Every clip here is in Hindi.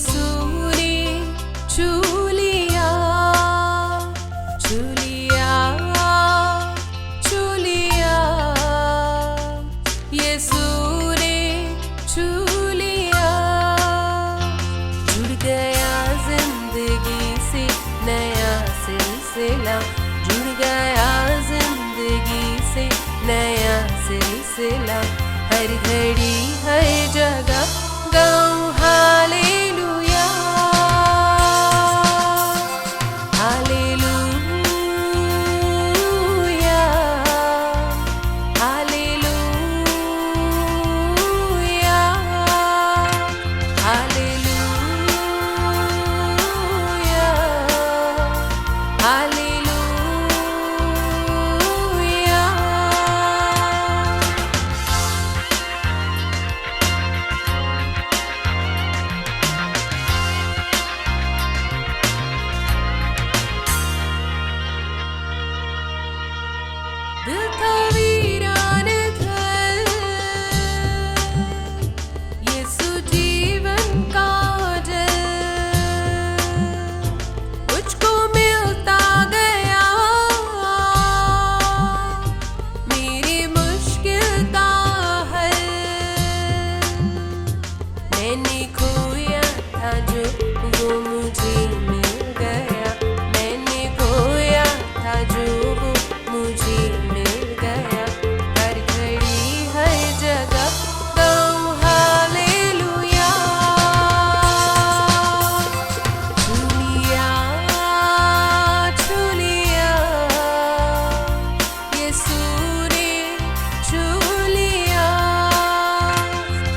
यीशु ने छू लिया, छू लिया, छू लिया, यीशु ने छू लिया। जुड़ गया जिंदगी से नया सिलसिला, जुड़ गया जिंदगी से नया सिलसिला। हर घड़ी हर जगह गाऊं hallelujah, hallelujah, hallelujah, hallelujah, hallelujah. दिल था वीरान घर, यीशु जीवन का जल मुझको मिलता गया, मेरी मुश्किल का हल। मैंने खोया था जो वो मुझे मिल गया, मैंने खोया था जो वो मुझे मिल गया। हर घड़ी हर जगह गाऊं हालेलुया, छू लिया, छू लिया, यीशु ने छू लिया,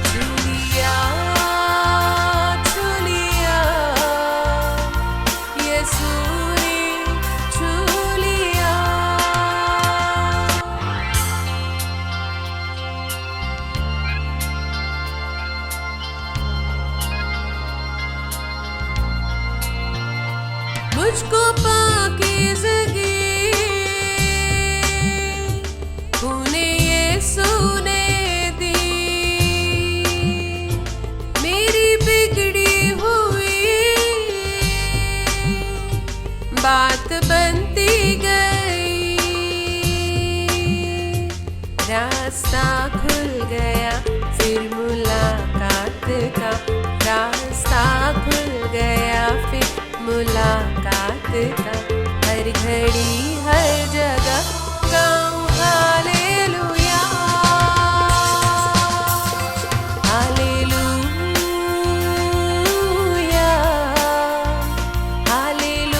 छू लिया, छू लिया, यीशु ने छू लिया। मुझको पाकीज़गी खूने यीशु ने दी, मेरी बिगड़ी हुई बात बनती गई। रास्ता खुल गया फिर मुलाकात का, रास्ता खुल गया फिर मुलाकात का। हर घड़ी हर जगह गाऊं hallelujah, hallelujah, hallelujah,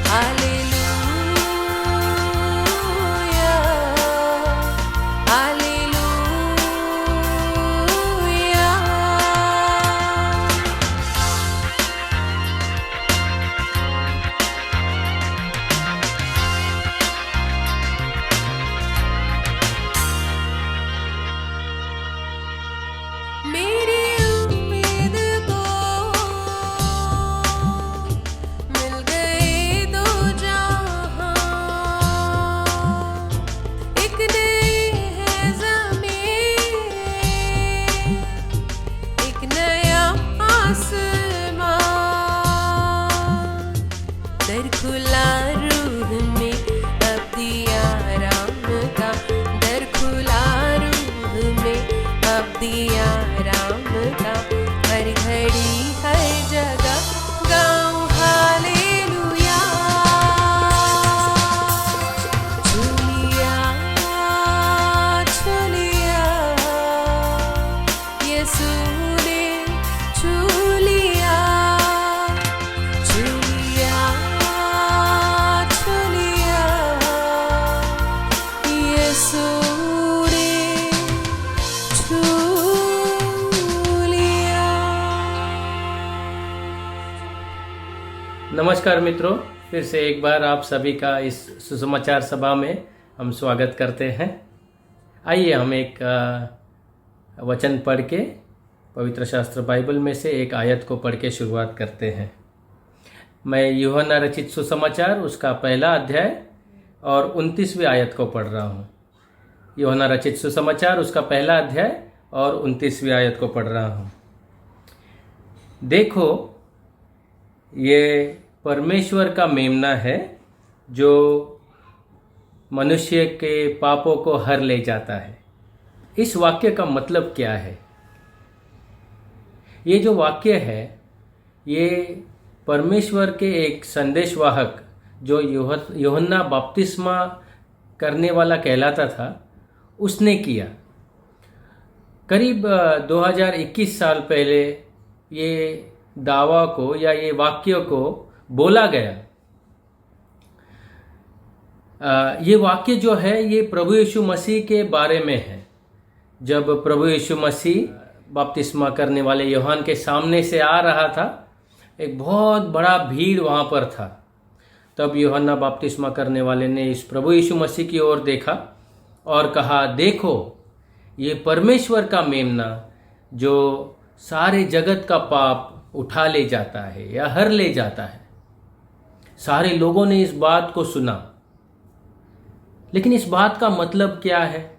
hallelujah, hallelujah. मेरी उम्मीद को मिल गए दो जहां, एक नई है ज़मीन, एक नया आसमान। दर खुला रूह में अब दिया राम का, दर खुला रूह में अब दिया राम का। हर घड़ी हर जगह गाऊं हालेलुया, छू लिया, छू लिया, यीशु ने छू लिया, छू लिया, छू लिया, यीशु ने छू लिया। नमस्कार मित्रों, फिर से एक बार आप सभी का इस सुसमाचार सभा में हम स्वागत करते हैं। आइए हम एक वचन पढ़ के पवित्र शास्त्र बाइबल में से एक आयत को पढ़ के शुरुआत करते हैं। मैं यूहन्ना रचित सुसमाचार उसका पहला अध्याय और 29वीं आयत को पढ़ रहा हूँ। यूहन्ना रचित सुसमाचार उसका पहला अध्याय और 29वीं आयत को पढ़ रहा हूँ। देखो, ये परमेश्वर का मेमना है जो मनुष्य के पापों को हर ले जाता है। इस वाक्य का मतलब क्या है? ये जो वाक्य है ये परमेश्वर के एक संदेशवाहक जो यूहन्ना बपतिस्मा करने वाला कहलाता था उसने किया। करीब 2021 साल पहले ये दावा को या ये वाक्य को बोला गया। ये वाक्य जो है ये प्रभु यीशु मसीह के बारे में है। जब प्रभु यीशु मसीह बपतिस्मा करने वाले यूहन्ना के सामने से आ रहा था, एक बहुत बड़ा भीड़ वहाँ पर था। तब यूहन्ना बपतिस्मा करने वाले ने इस प्रभु यीशु मसीह की ओर देखा और कहा, देखो, ये परमेश्वर का मेमना जो सारे जगत का पाप उठा ले जाता है या हर ले जाता है। सारे लोगों ने इस बात को सुना, लेकिन इस बात का मतलब क्या है?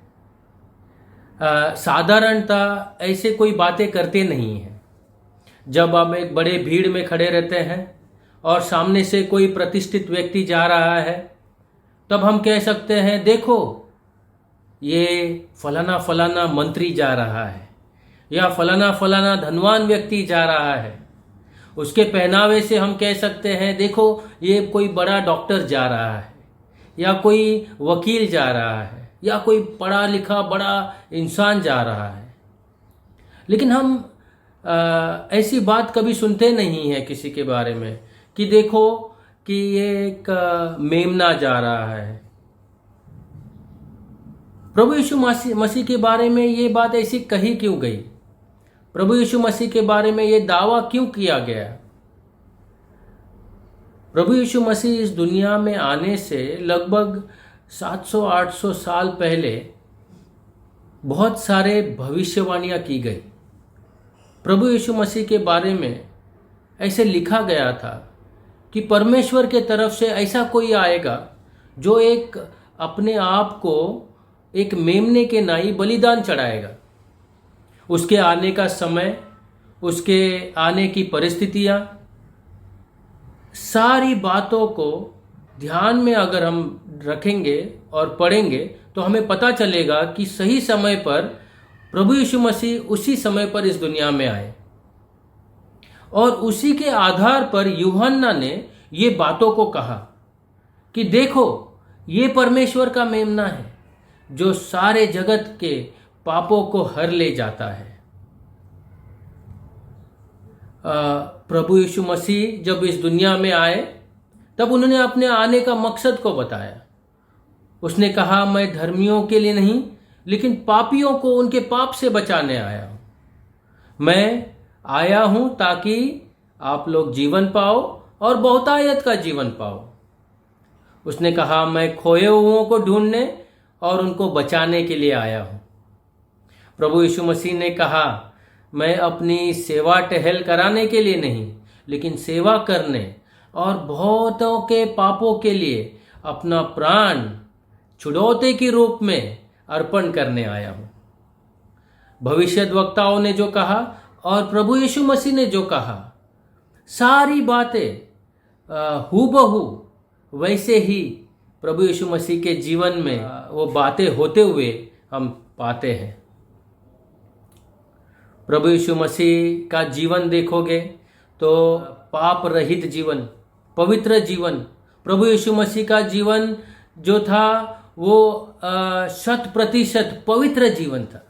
साधारणतः ऐसे कोई बातें करते नहीं हैं। जब हम एक बड़े भीड़ में खड़े रहते हैं और सामने से कोई प्रतिष्ठित व्यक्ति जा रहा है, तब हम कह सकते हैं, देखो, ये फलाना फलाना मंत्री जा रहा है या फलाना फलाना धनवान व्यक्ति जा रहा है। उसके पहनावे से हम कह सकते हैं, देखो, ये कोई बड़ा डॉक्टर जा रहा है या कोई वकील जा रहा है या कोई पढ़ा लिखा बड़ा इंसान जा रहा है। लेकिन हम ऐसी बात कभी सुनते नहीं हैं किसी के बारे में कि देखो कि ये एक मेमना जा रहा है। प्रभु यीशु मसीह के बारे में ये बात ऐसी कही क्यों गई? प्रभु यीशु मसीह के बारे में ये दावा क्यों किया गया? प्रभु यीशु मसीह इस दुनिया में आने से लगभग 700-800 साल पहले बहुत सारे भविष्यवाणियां की गई। प्रभु यीशु मसीह के बारे में ऐसे लिखा गया था कि परमेश्वर के तरफ से ऐसा कोई आएगा जो एक अपने आप को एक मेमने के नाई बलिदान चढ़ाएगा। उसके आने का समय, उसके आने की परिस्थितियां, सारी बातों को ध्यान में अगर हम रखेंगे और पढ़ेंगे तो हमें पता चलेगा कि सही समय पर प्रभु यीशु मसीह उसी समय पर इस दुनिया में आए और उसी के आधार पर यूहन्ना ने ये बातों को कहा कि देखो, ये परमेश्वर का मेमना है जो सारे जगत के पापों को हर ले जाता है। प्रभु यीशु मसीह जब इस दुनिया में आए तब उन्होंने अपने आने का मकसद को बताया। उसने कहा, मैं धर्मियों के लिए नहीं लेकिन पापियों को उनके पाप से बचाने आया हूँ। मैं आया हूँ ताकि आप लोग जीवन पाओ और बहुतायत का जीवन पाओ। उसने कहा, मैं खोए हुओं को ढूंढने और उनको बचाने के लिए आया हूँ। प्रभु यीशु मसीह ने कहा, मैं अपनी सेवा टहल कराने के लिए नहीं लेकिन सेवा करने और बहुतों के पापों के लिए अपना प्राण छुड़ौते के रूप में अर्पण करने आया हूँ। भविष्यद्वक्ताओं ने जो कहा और प्रभु यीशु मसीह ने जो कहा, सारी बातें हूबहू वैसे ही प्रभु यीशु मसीह के जीवन में वो बातें होते हुए हम पाते हैं। प्रभु यीशु मसीह का जीवन देखोगे तो पाप रहित जीवन, पवित्र जीवन। प्रभु यीशु मसीह का जीवन जो था वो 100% पवित्र जीवन था।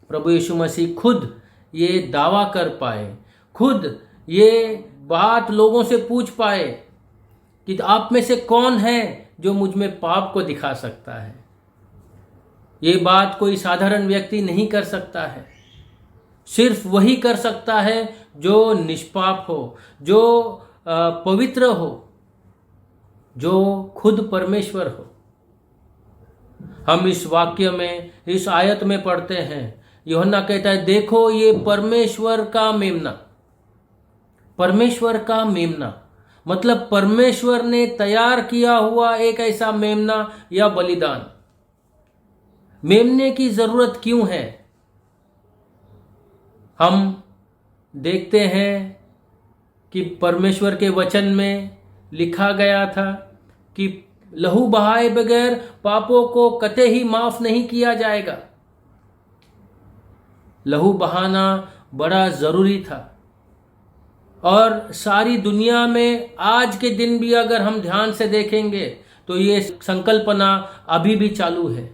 प्रभु यीशु मसीह खुद ये दावा कर पाए, खुद ये बात लोगों से पूछ पाए कि आप में से कौन है जो मुझ में पाप को दिखा सकता है। ये बात कोई साधारण व्यक्ति नहीं कर सकता है, सिर्फ वही कर सकता है जो निष्पाप हो, जो पवित्र हो, जो खुद परमेश्वर हो। हम इस वाक्य में, इस आयत में पढ़ते हैं, यूहन्ना कहता है, देखो, ये परमेश्वर का मेमना। परमेश्वर का मेमना मतलब परमेश्वर ने तैयार किया हुआ एक ऐसा मेमना या बलिदान। मेमने की जरूरत क्यों है? हम देखते हैं कि परमेश्वर के वचन में लिखा गया था कि लहू बहाए बगैर पापों को कतई ही माफ नहीं किया जाएगा। लहू बहाना बड़ा जरूरी था। और सारी दुनिया में आज के दिन भी अगर हम ध्यान से देखेंगे तो ये संकल्पना अभी भी चालू है।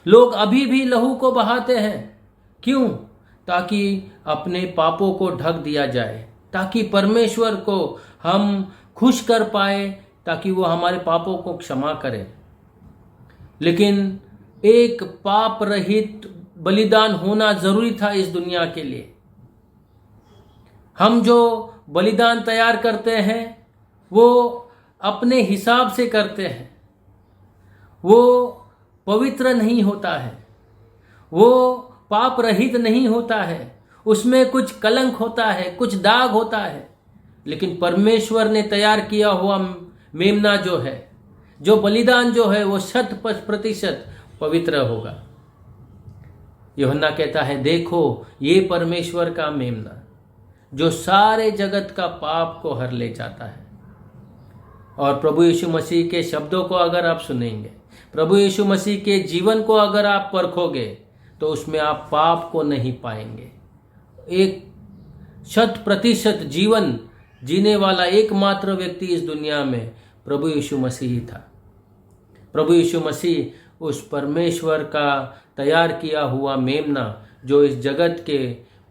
लोग अभी भी लहू को बहाते हैं। क्यों? ताकि अपने पापों को ढक दिया जाए, ताकि परमेश्वर को हम खुश कर पाए, ताकि वो हमारे पापों को क्षमा करे। लेकिन एक पाप रहित बलिदान होना जरूरी था इस दुनिया के लिए। हम जो बलिदान तैयार करते हैं वो अपने हिसाब से करते हैं, वो पवित्र नहीं होता है, वो पाप रहित नहीं होता है, उसमें कुछ कलंक होता है, कुछ दाग होता है। लेकिन परमेश्वर ने तैयार किया हुआ मेमना जो है, जो बलिदान जो है, वो 100% पवित्र होगा। यूहन्ना कहता है, देखो ये परमेश्वर का मेमना जो सारे जगत का पाप को हर ले जाता है। और प्रभु यीशु मसीह के शब्दों को अगर आप सुनेंगे, प्रभु यीशु मसीह के जीवन को अगर आप परखोगे, तो उसमें आप पाप को नहीं पाएंगे। एक 100% जीवन जीने वाला एकमात्र व्यक्ति इस दुनिया में प्रभु यीशु मसीह ही था। प्रभु यीशु मसीह उस परमेश्वर का तैयार किया हुआ मेमना जो इस जगत के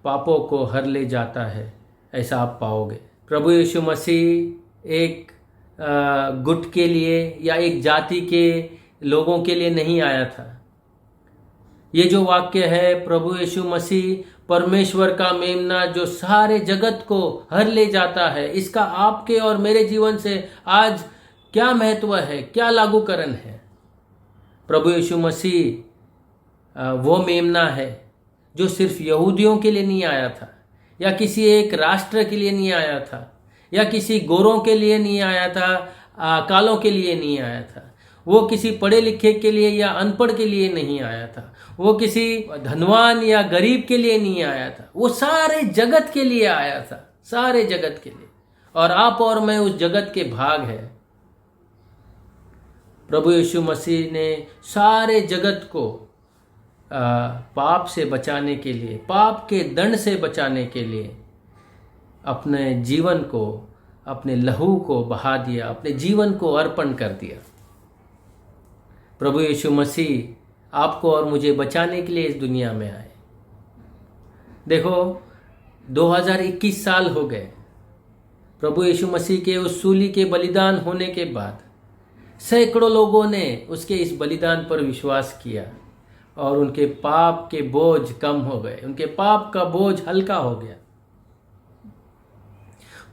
पापों को हर ले जाता है, ऐसा आप पाओगे। प्रभु यीशु मसीह एक गुट के लिए या एक जाति के लोगों के लिए नहीं आया था। ये जो वाक्य है, प्रभु यीशु मसीह परमेश्वर का मेमना जो सारे जगत को हर ले जाता है, इसका आपके और मेरे जीवन से आज क्या महत्व है, क्या लागूकरण है। प्रभु यीशु मसीह वो मेमना है जो सिर्फ यहूदियों के लिए नहीं आया था, या किसी एक राष्ट्र के लिए नहीं आया था, या किसी गोरों के लिए नहीं आया था, कालों के लिए नहीं आया था। वो किसी पढ़े लिखे के लिए या अनपढ़ के लिए नहीं आया था, वो किसी धनवान या गरीब के लिए नहीं आया था, वो सारे जगत के लिए आया था, सारे जगत के लिए। और आप और मैं उस जगत के भाग हैं। प्रभु यीशु मसीह ने सारे जगत को पाप से बचाने के लिए, पाप के दंड से बचाने के लिए अपने जीवन को, अपने लहू को बहा दिया, अपने जीवन को अर्पण कर दिया। प्रभु यीशु मसीह आपको और मुझे बचाने के लिए इस दुनिया में आए। देखो 2021 साल हो गए प्रभु यीशु मसीह के उस सूली के बलिदान होने के बाद। सैकड़ों लोगों ने उसके इस बलिदान पर विश्वास किया और उनके पाप के बोझ कम हो गए, उनके पाप का बोझ हल्का हो गया।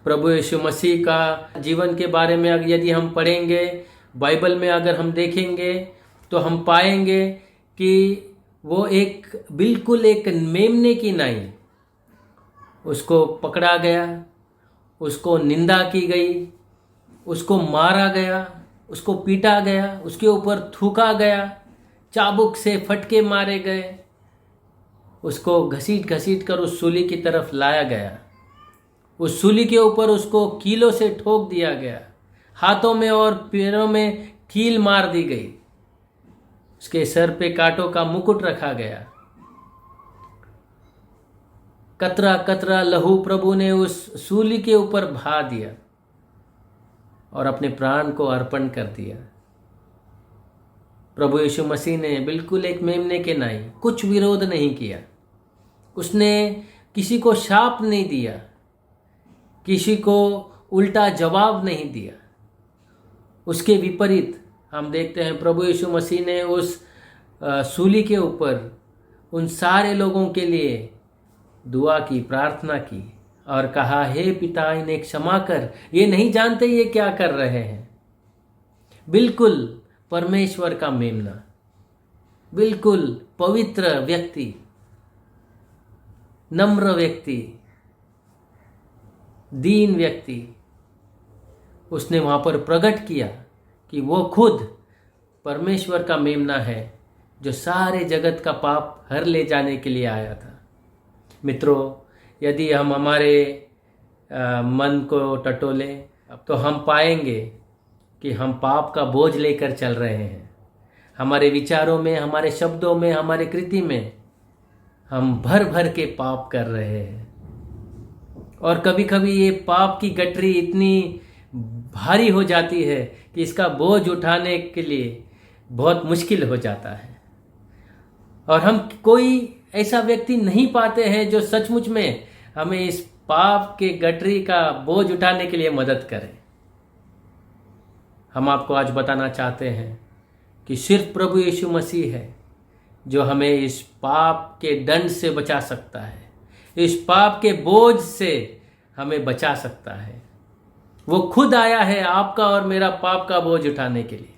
प्रभु यीशु मसीह का जीवन के बारे में यदि हम पढ़ेंगे, बाइबल में अगर हम देखेंगे, तो हम पाएंगे कि वो बिल्कुल एक मेमने की नाई, उसको पकड़ा गया, उसको निंदा की गई, उसको मारा गया, उसको पीटा गया, उसके ऊपर थूका गया, चाबुक से फटके मारे गए, उसको घसीट घसीट कर उस सूली की तरफ लाया गया। उस सूली के ऊपर उसको कीलों से ठोक दिया गया, हाथों में और पैरों में कील मार दी गई, उसके सर पे कांटों का मुकुट रखा गया। कतरा कतरा लहू प्रभु ने उस सूली के ऊपर बहा दिया और अपने प्राण को अर्पण कर दिया। प्रभु यीशु मसीह ने बिल्कुल एक मेमने के नाई कुछ विरोध नहीं किया। उसने किसी को शाप नहीं दिया, किसी को उल्टा जवाब नहीं दिया। उसके विपरीत हम देखते हैं प्रभु यीशु मसीह ने उस सूली के ऊपर उन सारे लोगों के लिए दुआ की, प्रार्थना की और कहा, हे पिता इन्हें क्षमा कर, ये नहीं जानते ये क्या कर रहे हैं। बिल्कुल परमेश्वर का मेमना, बिल्कुल पवित्र व्यक्ति, नम्र व्यक्ति, दीन व्यक्ति, उसने वहाँ पर प्रकट किया कि वो खुद परमेश्वर का मेमना है जो सारे जगत का पाप हर ले जाने के लिए आया था। मित्रों, यदि हम हमारे मन को टटोलें तो हम पाएंगे कि हम पाप का बोझ लेकर चल रहे हैं। हमारे विचारों में, हमारे शब्दों में, हमारे कृति में हम भर भर के पाप कर रहे हैं। और कभी कभी ये पाप की गठरी इतनी भारी हो जाती है कि इसका बोझ उठाने के लिए बहुत मुश्किल हो जाता है। और हम कोई ऐसा व्यक्ति नहीं पाते हैं जो सचमुच में हमें इस पाप के गठरी का बोझ उठाने के लिए मदद करे। हम आपको आज बताना चाहते हैं कि सिर्फ प्रभु यीशु मसीह है जो हमें इस पाप के दंड से बचा सकता है, इस पाप के बोझ से हमें बचा सकता है। वो खुद आया है आपका और मेरा पाप का बोझ उठाने के लिए।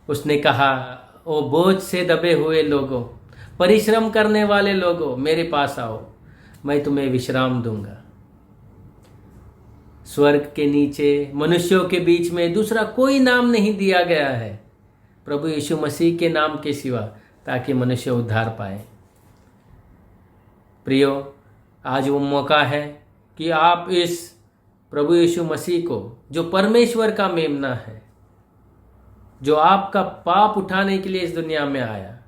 उसने कहा, ओ बोझ से दबे हुए लोगों, परिश्रम करने वाले लोगों, मेरे पास आओ, मैं तुम्हें विश्राम दूंगा। स्वर्ग के नीचे मनुष्यों के बीच में दूसरा कोई नाम नहीं दिया गया है प्रभु यीशु मसीह के नाम के सिवा, ताकि मनुष्य उद्धार पाए। प्रियो, आज वो मौका है कि आप इस प्रभु यीशु मसीह को, जो परमेश्वर का मेमना है, जो आपका पाप उठाने के लिए इस दुनिया में आया,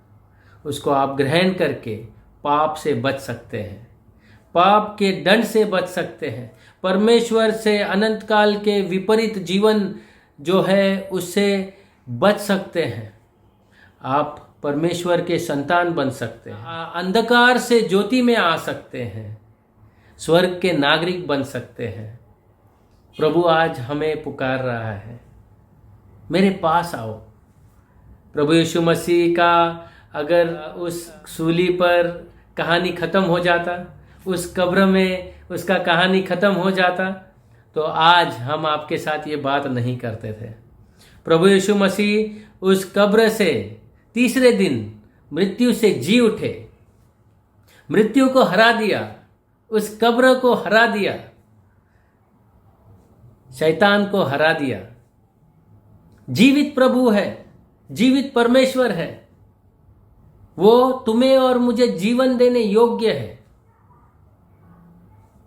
उसको आप ग्रहण करके पाप से बच सकते हैं, पाप के दंड से बच सकते हैं, परमेश्वर से अनंत काल के विपरीत जीवन जो है उससे बच सकते हैं। आप परमेश्वर के संतान बन सकते हैं, अंधकार से ज्योति में आ सकते हैं, स्वर्ग के नागरिक बन सकते हैं। प्रभु आज हमें पुकार रहा है, मेरे पास आओ। प्रभु यीशु मसीह का अगर उस सूली पर कहानी खत्म हो जाता, उस कब्र में उसका कहानी खत्म हो जाता, तो आज हम आपके साथ ये बात नहीं करते थे। प्रभु यीशु मसीह उस कब्र से तीसरे दिन मृत्यु से जी उठे, मृत्यु को हरा दिया, उस कब्र को हरा दिया, शैतान को हरा दिया। जीवित प्रभु है, जीवित परमेश्वर है, वो तुम्हें और मुझे जीवन देने योग्य है।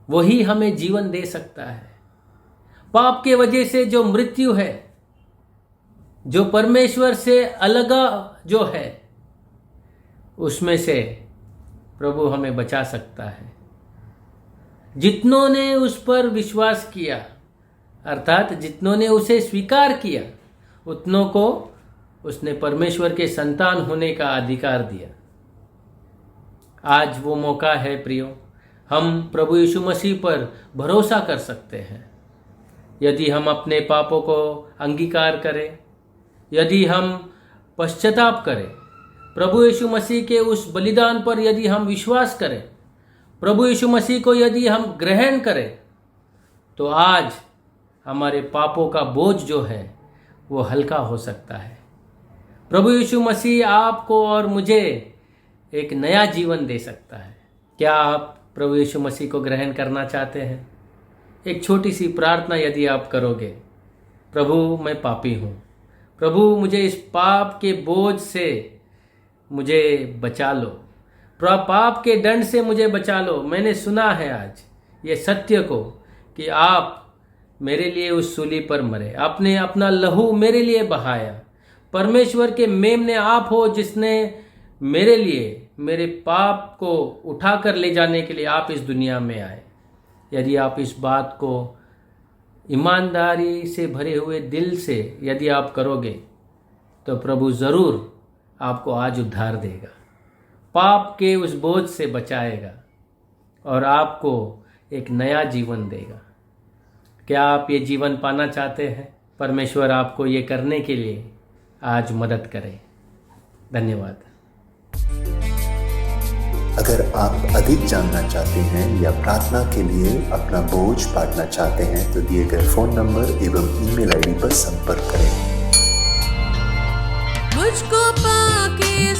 वही हमें जीवन दे सकता है। पाप के वजह से जो मृत्यु है, जो परमेश्वर से अलग जो है, उसमें से प्रभु हमें बचा सकता है। जितनों ने उस पर विश्वास किया, अर्थात जितनों ने उसे स्वीकार किया, उतनों को उसने परमेश्वर के संतान होने का अधिकार दिया। आज वो मौका है प्रियो, हम प्रभु यीशु मसीह पर भरोसा कर सकते हैं। यदि हम अपने पापों को अंगीकार करें, यदि हम पश्चाताप करें, प्रभु यीशु मसीह के उस बलिदान पर यदि हम विश्वास करें, प्रभु यीशु मसीह को यदि हम ग्रहण करें, तो आज हमारे पापों का बोझ जो है वो हल्का हो सकता है। प्रभु यीशु मसीह आपको और मुझे एक नया जीवन दे सकता है। क्या आप प्रभु यीशु मसीह को ग्रहण करना चाहते हैं? एक छोटी सी प्रार्थना यदि आप करोगे, प्रभु मैं पापी हूँ, प्रभु मुझे इस पाप के बोझ से मुझे बचा लो, पाप के दंड से मुझे बचा लो। मैंने सुना है आज ये सत्य को कि आप मेरे लिए उस सूली पर मरे, आपने अपना लहू मेरे लिए बहाया। परमेश्वर के मेमने आप हो, जिसने मेरे लिए, मेरे पाप को उठाकर ले जाने के लिए आप इस दुनिया में आए। यदि आप इस बात को ईमानदारी से भरे हुए दिल से यदि आप करोगे, तो प्रभु ज़रूर आपको आज उद्धार देगा, पाप के उस बोझ से बचाएगा और आपको एक नया जीवन देगा। क्या आप ये जीवन पाना चाहते हैं? परमेश्वर आपको ये करने के लिए आज मदद करे। धन्यवाद। अगर आप अधिक जानना चाहते हैं या प्रार्थना के लिए अपना बोझ बांटना चाहते हैं, तो दिए गए फोन नंबर एवं ईमेल आईडी पर संपर्क करें। मुझको पाके